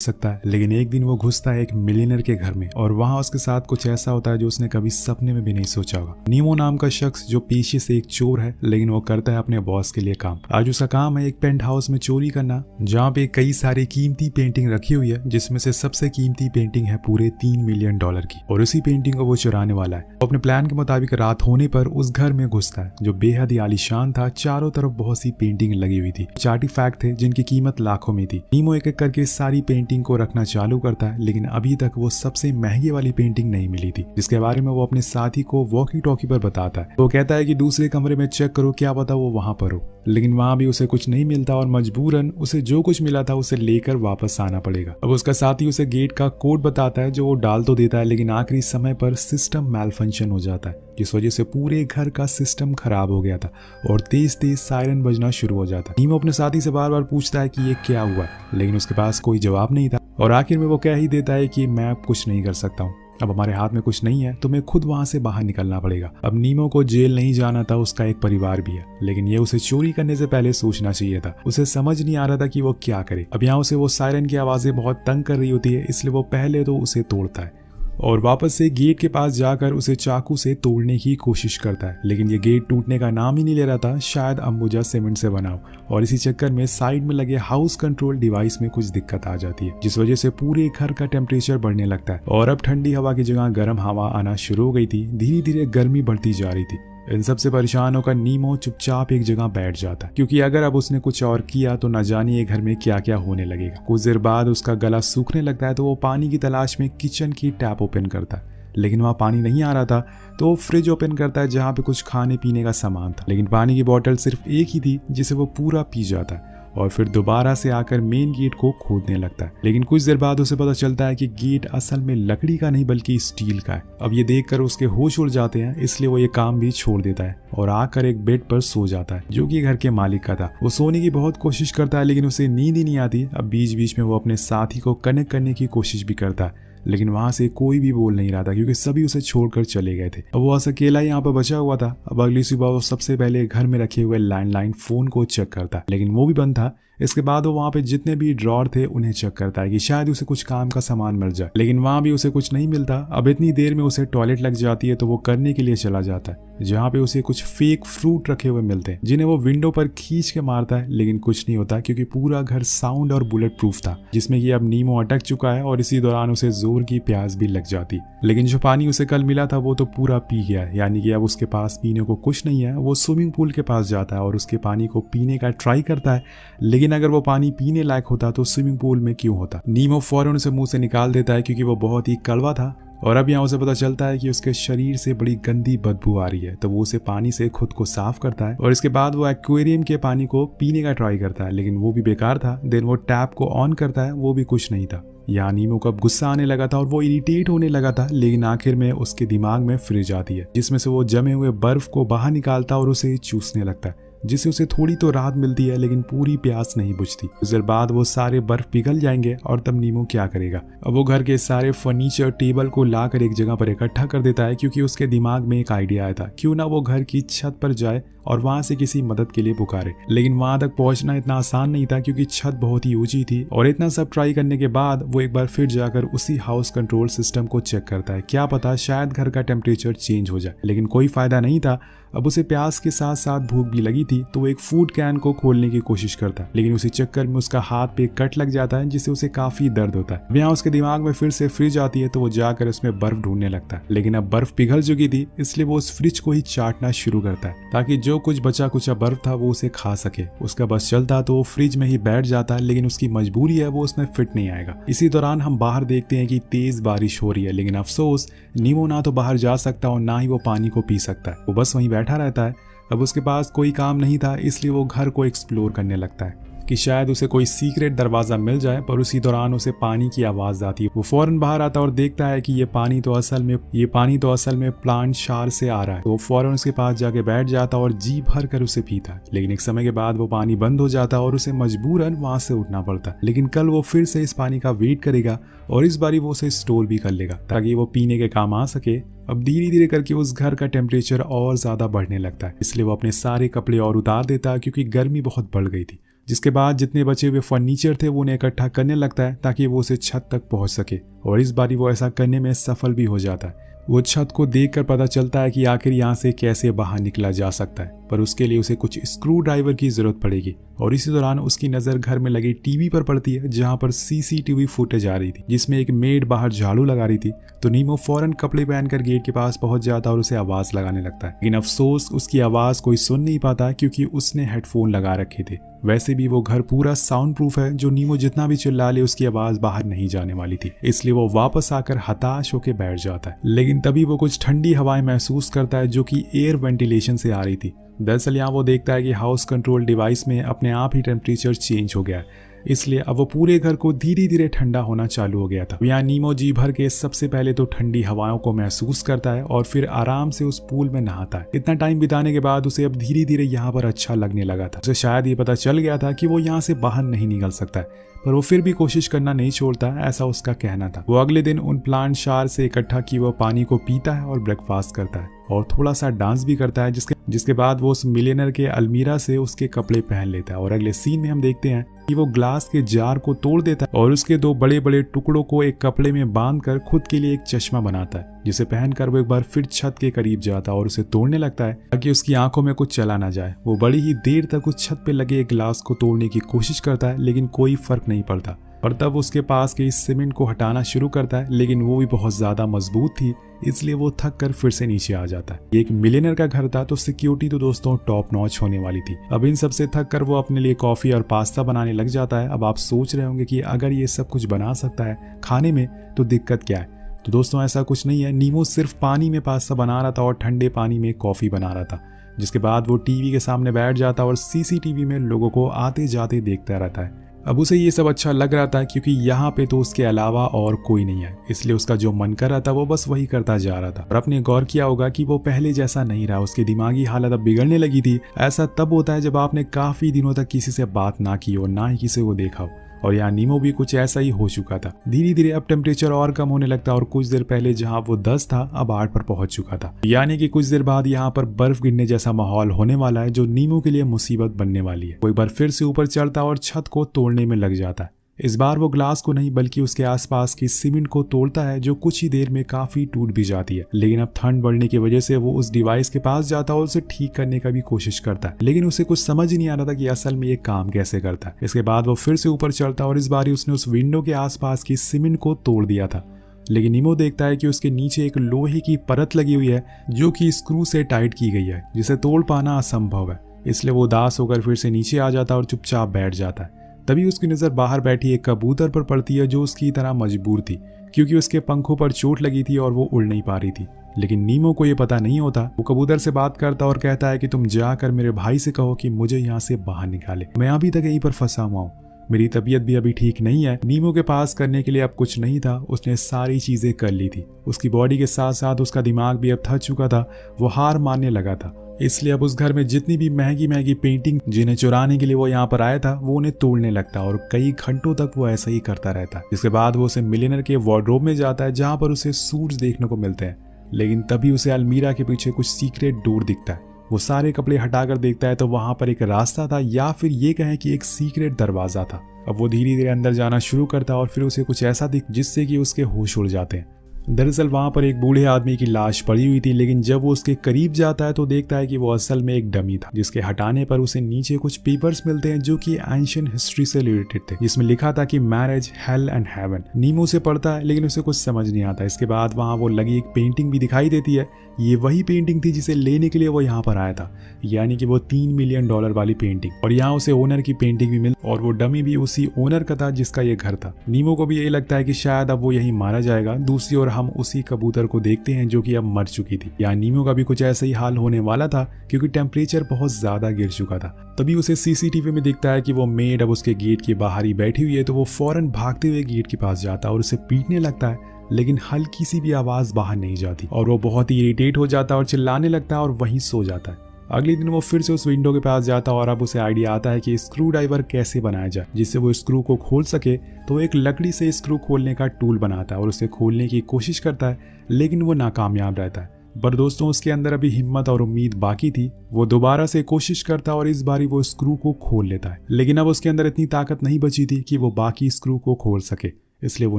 सकता है। लेकिन एक दिन वो घुसता है एक मिलियनर के घर में और वहाँ उसके साथ कुछ ऐसा होता है जो उसने कभी सपने में भी नहीं सोचा होगा। नीमो नाम का शख्स जो पेशे से एक चोर है, लेकिन वो करता है अपने बॉस के लिए काम। आज उसका काम है एक पेंट हाउस में चोरी करना, जहाँ पे कई सारी कीमती पेंटिंग रखी हुई है, जिसमें से सबसे कीमती पेंटिंग है पूरे $3 मिलियन की, और उसी पेंटिंग को वो चुराने वाला है। वो अपने प्लान के मुताबिक रात होने पर उस घर में घुसता है जो बेहद ही आलीशान था। चारों तरफ बहुत सी पेंटिंग लगी हुई थी, कुछ आर्टिफैक्ट थे जिनकी कीमत लाखों में थी। नीमो एक एक करके सारी पेंटिंग को रखना चालू करता है, लेकिन अभी तक वो सबसे महंगी वाली पेंटिंग नहीं मिली थी, जिसके बारे में वो अपने साथी को वॉकी टॉकी पर बताता है। वो कहता है कि दूसरे कमरे में चेक करो, क्या पता वो वहां पर हो। लेकिन वहां भी उसे कुछ नहीं मिलता और मजबूरन उसे जो कुछ मिला था उसे लेकर वापस आना पड़ेगा। अब उसका साथी उसे गेट का कोड बताता है, जो वो डाल तो देता है, लेकिन आखिरी समय पर सिस्टम मैल फंक्शन हो जाता है, जिस वजह से पूरे घर का सिस्टम खराब हो गया था और तेज तेज सायरन बजना शुरू हो जाता है। नीमो अपने साथी से बार बार पूछता है कि ये क्या हुआ है, लेकिन उसके पास कोई जवाब नहीं था और आखिर में वो कह ही देता है कि मैं अब कुछ नहीं कर सकता हूँ, अब हमारे हाथ में कुछ नहीं है, तुम्हें खुद वहां से बाहर निकलना पड़ेगा। अब नीमो को जेल नहीं जाना था, उसका एक परिवार भी है, लेकिन ये उसे चोरी करने से पहले सोचना चाहिए था। उसे समझ नहीं आ रहा था कि वो क्या करे। अब यहाँ उसे वो सायरन की आवाजें बहुत तंग कर रही होती है, इसलिए वो पहले तो उसे तोड़ता है और वापस से गेट के पास जाकर उसे चाकू से तोड़ने की कोशिश करता है, लेकिन ये गेट टूटने का नाम ही नहीं ले रहा था। शायद अंबुजा सीमेंट से बना हो, और इसी चक्कर में साइड में लगे हाउस कंट्रोल डिवाइस में कुछ दिक्कत आ जाती है, जिस वजह से पूरे घर का टेम्परेचर बढ़ने लगता है और अब ठंडी हवा की जगह गर्म हवा आना शुरू हो गई थी। धीरे धीरे गर्मी बढ़ती जा रही थी। इन सबसे परेशान होकर नीमो चुपचाप एक जगह बैठ जाता है, क्योंकि अगर अब उसने कुछ और किया तो न जानिए घर में क्या क्या होने लगेगा। कुछ देर बाद उसका गला सूखने लगता है, तो वो पानी की तलाश में किचन की टैप ओपन करता है, लेकिन वहाँ पानी नहीं आ रहा था। तो वो फ्रिज ओपन करता है जहाँ पे कुछ खाने पीने का सामान था, लेकिन पानी की बोतल सिर्फ एक ही थी जिसे वो पूरा पी जाता है और फिर दोबारा से आकर मेन गेट को खोदने लगता है। लेकिन कुछ देर बाद उसे पता चलता है कि गेट असल में लकड़ी का नहीं बल्कि स्टील का है। अब ये देखकर उसके होश उड़ जाते हैं, इसलिए वो ये काम भी छोड़ देता है और आकर एक बेड पर सो जाता है, जो कि घर के मालिक का था। वो सोने की बहुत कोशिश करता है, लेकिन उसे नींद ही नहीं आती। अब बीच बीच में वो अपने साथी को कनेक्ट करने की कोशिश भी करता है, लेकिन वहां से कोई भी बोल नहीं रहा था, क्योंकि सभी उसे छोड़कर चले गए थे। अब वो अकेला यहाँ पर बचा हुआ था। अब अगली सुबह वो सबसे पहले घर में रखे हुए लैंडलाइन फोन को चेक करता है, लेकिन वो भी बंद था। इसके बाद वो वहाँ पे जितने भी ड्रॉर थे उन्हें चेक करता है कि शायद उसे कुछ काम का सामान मिल जाए, लेकिन वहाँ भी उसे कुछ नहीं मिलता। अब इतनी देर में उसे टॉयलेट लग जाती है, तो वो करने के लिए चला जाता है, जहाँ पे उसे कुछ फेक फ्रूट रखे हुए मिलते हैं, जिन्हें वो विंडो पर खींच के मारता है, लेकिन कुछ नहीं होता, क्योंकि पूरा घर साउंड और बुलेट प्रूफ था, जिसमें कि अब नीमो अटक चुका है और इसी दौरान उसे जोर की प्यास भी लग जाती। लेकिन जो पानी उसे कल मिला था वो तो पूरा पी गया है, यानी कि अब उसके पास पीने को कुछ नहीं है। वो स्विमिंग पूल के पास जाता है और उसके पानी को पीने का ट्राई करता है, लेकिन अगर वो पानी पीने लायक होता तो स्विमिंग पूल में क्यों होता। नीमो फौरन उसे मुंह से निकाल देता है, क्योंकि वो बहुत ही कड़वा था। और अब यहाँ उसे पता चलता है कि उसके शरीर से बड़ी गंदी बदबू आ रही है, तो वो उसे पानी से खुद को साफ करता है और इसके बाद वो एक्वेरियम के पानी को पीने का ट्राई करता है, लेकिन वो भी बेकार था। देन वो टैप को ऑन करता है, वो भी कुछ नहीं था। यहाँ नीमो को अब गुस्सा आने लगा था और वो इरिटेट होने लगा था, लेकिन आखिर में उसके दिमाग में फ्रिज आती है, जिसमें से वो जमे हुए बर्फ को बाहर निकालता और उसे चूसने लगता है, जिससे उसे थोड़ी तो राहत मिलती है, लेकिन पूरी प्यास नहीं बुझती। कुछ देर बाद वो सारे बर्फ पिघल जाएंगे और तब नीमो क्या करेगा। अब वो घर के सारे फर्नीचर टेबल को लाकर एक जगह पर इकट्ठा कर देता है, क्योंकि उसके दिमाग में एक आइडिया आया था, क्यों ना वो घर की छत पर जाए और वहां से किसी मदद के लिए पुकारे। लेकिन वहां तक पहुंचना इतना आसान नहीं था, क्योंकि छत बहुत ही ऊंची थी और इतना सब ट्राई करने के बाद वो एक बार फिर जाकर उसी हाउस कंट्रोल सिस्टम को चेक करता है। क्या पता शायद घर का टेम्परेचर चेंज हो जाए, लेकिन कोई फायदा नहीं था। अब उसे प्यास के साथ साथ भूख भी लगी थी, तो वो एक फूड कैन को खोलने की कोशिश करता है, लेकिन उसी चक्कर में उसका हाथ पे कट लग जाता है, जिससे उसे काफी दर्द होता है। यहाँ उसके दिमाग में फिर से फ्रिज आती है, तो वो जाकर उसमें बर्फ ढूंढने लगता है, लेकिन अब बर्फ पिघल चुकी थी, इसलिए वो उस फ्रिज को ही चाटना शुरू करता है, ताकि जो कुछ बचा कुचा बर्फ था वो उसे खा सके। उसका बस चलता तो वो फ्रिज में ही बैठ जाता है, लेकिन उसकी मजबूरी है, वो उसमें फिट नहीं आएगा। इसी दौरान हम बाहर देखते हैं कि तेज बारिश हो रही है, लेकिन अफसोस नीमो ना तो बाहर जा सकता और ना ही वो पानी को पी सकता है। वो बस वहीं बैठा रहता है। अब उसके पास कोई काम नहीं था, इसलिए वो घर को एक्सप्लोर करने लगता है कि शायद उसे कोई सीक्रेट दरवाजा मिल जाए, पर उसी दौरान उसे पानी की आवाज आती है। वो फौरन बाहर आता और देखता है कि ये पानी तो असल में प्लांट शार से आ रहा है। तो वो फौरन उसके पास जाके बैठ जाता और जी भर कर उसे पीता है, लेकिन एक समय के बाद वो पानी बंद हो जाता और उसे मजबूरन वहां से उठना पड़ता। लेकिन कल वो फिर से इस पानी का वेट करेगा और इस बारी वो उसे स्टोर भी कर लेगा, ताकि वो पीने के काम आ सके। अब धीरे धीरे करके उस घर का टेम्परेचर और ज्यादा बढ़ने लगता है, इसलिए वो अपने सारे कपड़े और उतार देता है, क्योंकि गर्मी बहुत बढ़ गई थी। जिसके बाद जितने बचे हुए फर्नीचर थे वो उन्हें इकट्ठा करने लगता है ताकि वो उसे छत तक पहुंच सके, और इस बारी वो ऐसा करने में सफल भी हो जाता है। वो छत को देखकर पता चलता है कि आखिर यहाँ से कैसे बाहर निकला जा सकता है, पर उसके लिए उसे कुछ स्क्रू ड्राइवर की जरूरत पड़ेगी। और इसी दौरान उसकी नजर घर में लगी टीवी पर पड़ती है, जहाँ पर सीसीटीवी फुटेज आ रही थी जिसमें एक मेड बाहर झाड़ू लगा रही थी। तो नीमो फौरन कपड़े पहनकर गेट के पास पहुंच जाता और उसे आवाज लगाने लगता है, लेकिन अफसोस उसकी आवाज कोई सुन नहीं पाता क्योंकि उसने हेडफोन लगा रखे थे। वैसे भी वो घर पूरा साउंड प्रूफ है, जो नीमो जितना भी चिल्ला ले उसकी आवाज बाहर नहीं जाने वाली थी, इसलिए वो वापस आकर हताश होकर बैठ जाता है। लेकिन तभी वो कुछ ठंडी हवाएं महसूस करता है जो कि एयर वेंटिलेशन से आ रही थी। दरअसल यहाँ वो देखता है कि हाउस कंट्रोल डिवाइस में अपने आप ही टेम्परेचर चेंज हो गया है, इसलिए अब वो पूरे घर को धीरे धीरे ठंडा होना चालू हो गया था। यहाँ नीमो जी भर के सबसे पहले तो ठंडी हवाओं को महसूस करता है और फिर आराम से उस पूल में नहाता है। इतना टाइम बिताने के बाद उसे अब धीरे धीरे यहाँ पर अच्छा लगने लगा था। उसे शायद ये पता चल गया था कि वो यहाँ से बाहर नहीं निकल सकता है, पर वो फिर भी कोशिश करना नहीं छोड़ता, ऐसा उसका कहना था। वो अगले दिन उन प्लांट शार से इकट्ठा किए हुए पानी को पीता है और ब्रेकफास्ट करता है और थोड़ा सा डांस भी करता है, जिसके बाद वो उस मिलियनर के अलमीरा से उसके कपड़े पहन लेता है। और अगले सीन में हम देखते हैं कि वो ग्लास के जार को तोड़ देता है और उसके 2 बड़े बड़े टुकड़ों को एक कपड़े में बांधकर खुद के लिए एक चश्मा बनाता है, जिसे पहनकर वो एक बार फिर छत के करीब जाता है और उसे तोड़ने लगता है ताकि उसकी आंखों में कुछ चला ना जाए। वो बड़ी ही देर तक उस छत पे लगे एक ग्लास को तोड़ने की कोशिश करता है, लेकिन कोई फर्क नहीं पड़ता। और तब उसके पास के इस सीमेंट को हटाना शुरू करता है, लेकिन वो भी बहुत ज्यादा मजबूत थी, इसलिए वो थक कर फिर से नीचे आ जाता है। ये एक मिलियनर का घर था, तो सिक्योरिटी तो दोस्तों टॉप नॉच होने वाली थी। अब इन सब से थक कर वो अपने लिए कॉफी और पास्ता बनाने लग जाता है। अब आप सोच रहे होंगे कि अगर ये सब कुछ बना सकता है खाने में तो दिक्कत क्या है। तो दोस्तों ऐसा कुछ नहीं है, नीमो सिर्फ पानी में पास्ता बना रहा था और ठंडे पानी में कॉफी बना रहा था। जिसके बाद वो टीवी के सामने बैठ जाता और सीसीटीवी में लोगों को आते जाते देखता रहता है। अब उसे ये सब अच्छा लग रहा था क्योंकि यहाँ पे तो उसके अलावा और कोई नहीं है, इसलिए उसका जो मन कर रहा था वो बस वही करता जा रहा था। और आपने गौर किया होगा कि वो पहले जैसा नहीं रहा, उसकी दिमागी हालत अब बिगड़ने लगी थी। ऐसा तब होता है जब आपने काफी दिनों तक किसी से बात ना की हो, ना ही किसी को देखा हो। और यहाँ नीमो भी कुछ ऐसा ही हो चुका था। धीरे धीरे अब टेम्परेचर और कम होने लगता और कुछ देर पहले जहाँ वो 10 था अब 8 पर पहुंच चुका था। यानी कि कुछ देर बाद यहाँ पर बर्फ गिरने जैसा माहौल होने वाला है, जो नीमो के लिए मुसीबत बनने वाली है। वो एक बार फिर से ऊपर चढ़ता और छत को तोड़ने में लग जाता है। इस बार वो ग्लास को नहीं बल्कि उसके आसपास की सीमेंट को तोड़ता है, जो कुछ ही देर में काफी टूट भी जाती है। लेकिन अब ठंड बढ़ने की वजह से वो उस डिवाइस के पास जाता है और उसे ठीक करने का भी कोशिश करता है, लेकिन उसे कुछ समझ ही नहीं आ रहा था कि असल में ये काम कैसे करता है। इसके बाद वो फिर से ऊपर चढ़ता और इस बार उसने उस विंडो के आसपास की सीमेंट को तोड़ दिया था। लेकिन नीमो देखता है कि उसके नीचे एक लोहे की परत लगी हुई है जो कि स्क्रू से टाइट की गई है, जिसे तोड़ पाना असंभव है। इसलिए वो उदास होकर फिर से नीचे आ जाता और चुपचाप बैठ जाता है। तभी उसकी नज़र बाहर बैठी एक कबूतर पर पड़ती है, जो उसकी तरह मजबूर थी क्योंकि उसके पंखों पर चोट लगी थी और वो उड़ नहीं पा रही थी। लेकिन नीमो को ये पता नहीं होता। वो कबूतर से बात करता और कहता है कि तुम जाकर मेरे भाई से कहो कि मुझे यहाँ से बाहर निकाले, मैं अभी तक यहीं पर फंसा हुआ हूँ, मेरी तबीयत भी अभी ठीक नहीं है। नीमो के पास करने के लिए अब कुछ नहीं था, उसने सारी चीजें कर ली थी। उसकी बॉडी के साथ साथ उसका दिमाग भी अब थक चुका था, वो हार मानने लगा था। इसलिए अब उस घर में जितनी भी महंगी महंगी पेंटिंग जिन्हें चुराने के लिए वो यहाँ पर आया था, वो उन्हें तोड़ने लगता और कई घंटों तक वो ऐसा ही करता रहता। जिसके बाद वो उसे मिलियनर के वार्डरोब में जाता है, जहाँ पर उसे सूट्स देखने को मिलते हैं। लेकिन तभी उसे अलमीरा के पीछे कुछ सीक्रेट डोर दिखता है। वो सारे कपड़े हटाकर देखता है तो वहां पर एक रास्ता था, या फिर ये कहें कि एक सीक्रेट दरवाजा था। अब वो धीरे धीरे अंदर जाना शुरू करता और फिर उसे कुछ ऐसा दिख जिससे कि उसके होश उड़ जाते हैं। दरअसल वहां पर एक बूढ़े आदमी की लाश पड़ी हुई थी, लेकिन जब वो उसके करीब जाता है तो देखता है कि वो असल में एक डमी था, जिसके हटाने पर उसे नीचे कुछ पेपर्स मिलते हैं जो कि एंशिएंट हिस्ट्री से रिलेटेड थे, जिसमें लिखा था कि मैरिज, हेल एंड हेवन। नीमो उसे पढ़ता है लेकिन उसे कुछ समझ नहीं आता। इसके बाद वहां वो लगी एक पेंटिंग भी दिखाई देती है। ये वही पेंटिंग थी जिसे लेने के लिए वो यहाँ पर आया था, यानी कि वो $3 मिलियन वाली पेंटिंग। और यहाँ उसे ओनर की पेंटिंग भी मिली और वो डमी भी उसी ओनर का था जिसका ये घर था। नीमो को भी यही लगता है कि शायद अब वो यही मारा जाएगा। दूसरी ओर हम उसी कबूतर को देखते हैं जो कि अब मर चुकी थी। यहाँ नीमो का भी कुछ ऐसा ही हाल होने वाला था क्योंकि टेम्परेचर बहुत ज्यादा गिर चुका था। तभी उसे सीसीटीवी में दिखता है कि वो मेड अब उसके गेट के बाहर ही बैठी हुई है, तो वो फौरन भागते हुए गेट के पास जाता और उसे पीटने लगता है, लेकिन हल्की सी भी आवाज बाहर नहीं जाती और वो बहुत ही इरिटेट हो जाता है और चिल्लाने लगता है और वहीं सो जाता है। अगले दिन वो फिर से उस विंडो के पास जाता और अब उसे आइडिया आता है कि स्क्रू ड्राइवर कैसे बनाया जाए जिससे वो स्क्रू को खोल सके। तो वो एक लकड़ी से स्क्रू खोलने का टूल बनाता है और उसे खोलने की कोशिश करता है, लेकिन वो नाकामयाब रहता है। पर दोस्तों उसके अंदर अभी हिम्मत और उम्मीद बाकी थी। वो दोबारा से कोशिश करता और इस बारी वो स्क्रू को खोल लेता है, लेकिन अब उसके अंदर इतनी ताकत नहीं बची थी कि वो बाकी स्क्रू को खोल सके, इसलिए वो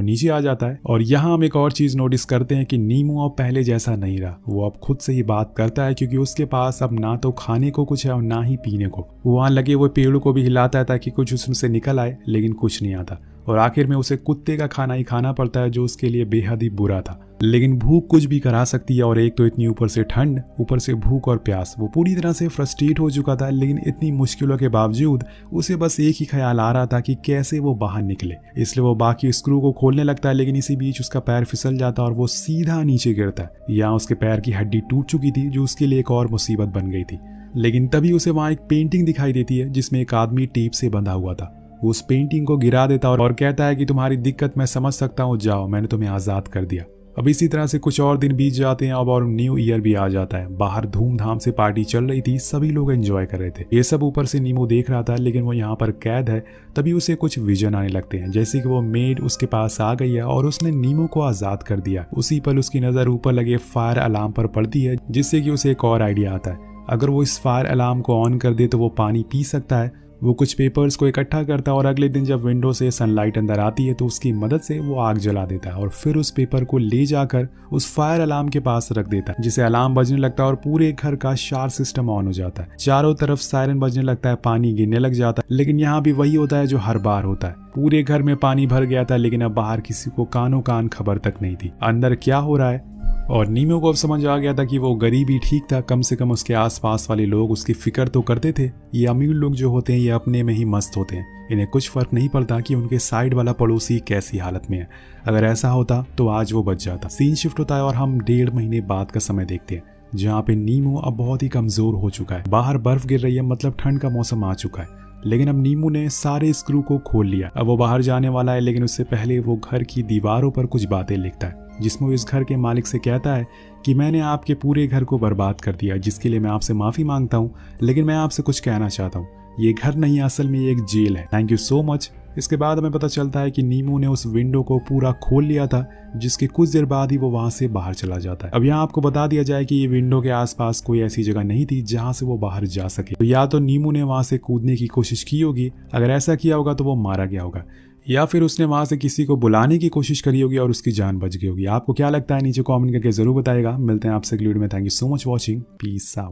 नीचे आ जाता है। और यहाँ हम एक और चीज नोटिस करते हैं कि नीमो अब पहले जैसा नहीं रहा। वो अब खुद से ही बात करता है, क्योंकि उसके पास अब ना तो खाने को कुछ है और ना ही पीने को। वो वहां लगे हुए पेड़ों को भी हिलाता है ताकि कुछ उसमें निकल आए, लेकिन कुछ नहीं आता और आखिर में उसे कुत्ते का खाना ही खाना पड़ता है, जो उसके लिए बेहद ही बुरा था। लेकिन भूख कुछ भी करा सकती है, और एक तो इतनी ऊपर से ठंड, ऊपर से भूख और प्यास। वो पूरी तरह से फ्रस्ट्रेट हो चुका था, लेकिन इतनी मुश्किलों के बावजूद उसे बस एक ही ख्याल आ रहा था कि कैसे वो बाहर निकले। इसलिए वो बाकी स्क्रू को खोलने लगता है, लेकिन इसी बीच उसका पैर फिसल जाता है और वो सीधा नीचे गिरता है। यहाँ उसके पैर की हड्डी टूट चुकी थी, जो उसके लिए एक और मुसीबत बन गई थी। लेकिन तभी उसे वहां एक पेंटिंग दिखाई देती है जिसमें एक आदमी टेप से बंधा हुआ था। वो उस पेंटिंग को गिरा देता और कहता है कि तुम्हारी दिक्कत मैं समझ सकता हूँ, जाओ, मैंने तुम्हें आज़ाद कर दिया। अब इसी तरह से कुछ और दिन बीत जाते हैं अब, और न्यू ईयर भी आ जाता है। बाहर धूमधाम से पार्टी चल रही थी, सभी लोग एंजॉय कर रहे थे। ये सब ऊपर से नीमो देख रहा था, लेकिन वो यहाँ पर कैद है। तभी उसे कुछ विजन आने लगते हैं, जैसे कि वो मेड उसके पास आ गई है और उसने नीमो को आज़ाद कर दिया। उसी पल उसकी नज़र ऊपर लगे फायर अलार्म पर पड़ती है, जिससे कि उसे एक और आइडिया आता है। अगर वो इस फायर अलार्म को ऑन कर दे तो वो पानी पी सकता है। वो कुछ पेपर्स को इकट्ठा करता है और अगले दिन जब विंडो से सनलाइट अंदर आती है तो उसकी मदद से वो आग जला देता है और फिर उस पेपर को ले जाकर उस फायर अलार्म के पास रख देता है, जिससे अलार्म बजने लगता है और पूरे घर का शार सिस्टम ऑन हो जाता है। चारों तरफ सायरन बजने लगता है, पानी गिरने लग जाता है। लेकिन यहाँ भी वही होता है जो हर बार होता है। पूरे घर में पानी भर गया था, लेकिन अब बाहर किसी को कानों कान खबर तक नहीं थी अंदर क्या हो रहा है। और नीमो को अब समझ आ गया था कि वो गरीब ही ठीक था, कम से कम उसके आसपास वाले लोग उसकी फिक्र तो करते थे। ये अमीर लोग जो होते हैं ये अपने में ही मस्त होते हैं, इन्हें कुछ फर्क नहीं पड़ता कि उनके साइड वाला पड़ोसी कैसी हालत में है। अगर ऐसा होता तो आज वो बच जाता। सीन शिफ्ट होता है और हम 1.5 महीने बाद का समय देखते हैं, जहाँ पे नीमो अब बहुत ही कमजोर हो चुका है। बाहर बर्फ गिर रही है, मतलब ठंड का मौसम आ चुका है। लेकिन अब नीमो ने सारे स्क्रू को खोल लिया। अब वो बाहर जाने वाला है, लेकिन उससे पहले वो घर की दीवारों पर कुछ बातें लिखता है, जिसमें वो इस घर के मालिक से कहता है कि मैंने आपके पूरे घर को बर्बाद कर दिया, जिसके लिए मैं आपसे माफ़ी मांगता हूँ, लेकिन मैं आपसे कुछ कहना चाहता हूँ। ये घर नहीं, असल में ये एक जेल है। Thank you so much. इसके बाद हमें पता चलता है कि नीमो ने उस विंडो को पूरा खोल लिया था, जिसके कुछ देर बाद ही वो वहां से बाहर चला जाता है। अब यहाँ आपको बता दिया जाए कि ये विंडो के आसपास कोई ऐसी जगह नहीं थी जहां से वो बाहर जा सके। तो या तो नीमो ने वहां से कूदने की कोशिश की होगी, अगर ऐसा किया होगा तो वो मारा गया होगा, या फिर उसने वहां से किसी को बुलाने की कोशिश करी होगी और उसकी जान बच गई होगी। आपको क्या लगता है नीचे कमेंट करके जरूर बताएगा। मिलते हैं आपसे अगली वीडियो में। Thank you so much watching. Peace out.